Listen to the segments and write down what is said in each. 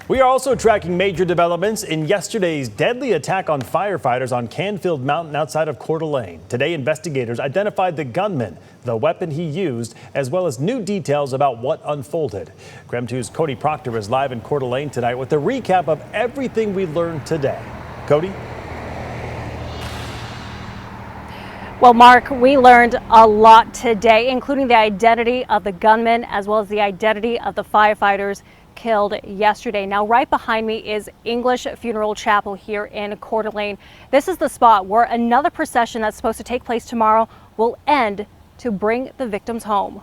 We are also tracking major developments in yesterday's deadly attack on firefighters on Canfield Mountain outside of Coeur d'Alene. Today, investigators identified the gunman, the weapon he used, as well as new details about what unfolded. KREM 2's Cody Proctor is live in Coeur d'Alene tonight with a recap of everything we learned today. Cody? Well, Mark, we learned a lot today, including the identity of the gunman as well as the identity of the firefighters killed yesterday. Now, right behind me is English Funeral Chapel here in Coeur d'Alene. This is the spot where another procession that's supposed to take place tomorrow will end to bring the victims home.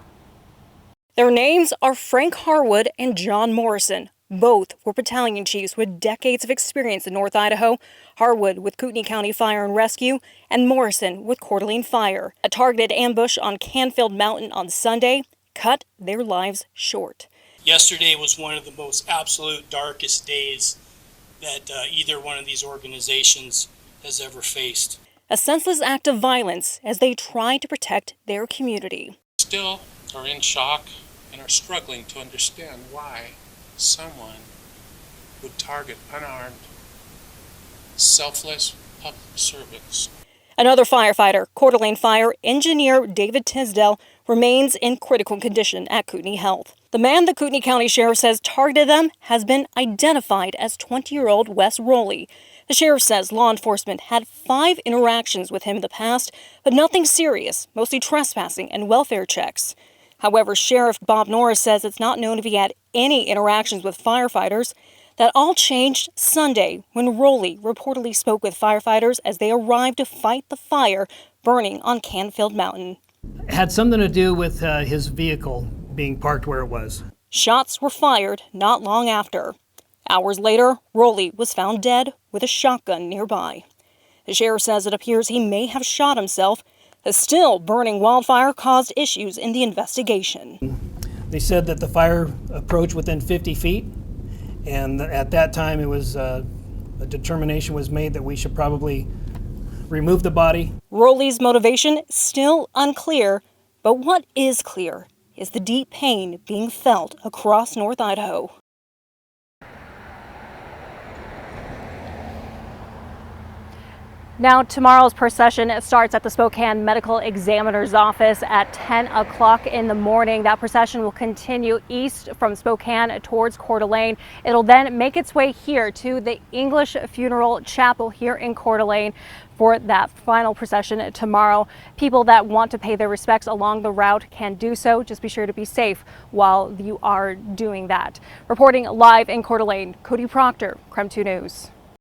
Their names are Frank Harwood and John Morrison. Both were battalion chiefs with decades of experience in North Idaho, Harwood with Kootenai County Fire and Rescue, and Morrison with Coeur d'Alene Fire. A targeted ambush on Canfield Mountain on Sunday cut their lives short. Yesterday was one of the most absolute darkest days that either one of these organizations has ever faced. A senseless act of violence as they try to protect their community. Still are in shock and are struggling to understand why someone would target unarmed, selfless public servants. Another firefighter, Coeur d'Alene Fire engineer David Tisdale, remains in critical condition at Kootenai Health. The man the Kootenai County Sheriff says targeted them has been identified as 20-year-old Wess Roley. The sheriff says law enforcement had 5 interactions with him in the past, but nothing serious, mostly trespassing and welfare checks. However, Sheriff Bob Norris says it's not known if he had any interactions with firefighters. That all changed Sunday when Roley reportedly spoke with firefighters as they arrived to fight the fire burning on Canfield Mountain. It had something to do with his vehicle being parked where it was. Shots were fired not long after. Hours later, Roley was found dead with a shotgun nearby. The sheriff says it appears he may have shot himself. The still burning wildfire caused issues in the investigation. They said that the fire approached within 50 feet, and at that time it was a determination was made that we should probably remove the body. Roley's motivation still unclear, but what is clear is the deep pain being felt across North Idaho. Now, tomorrow's procession starts at the Spokane Medical Examiner's office at 10 o'clock in the morning. That procession will continue east from Spokane towards Coeur d'Alene. It'll then make its way here to the English Funeral Chapel here in Coeur d'Alene for that final procession tomorrow. People that want to pay their respects along the route can do so. Just be sure to be safe while you are doing that. Reporting live in Coeur d'Alene, Cody Proctor, KREM 2 News.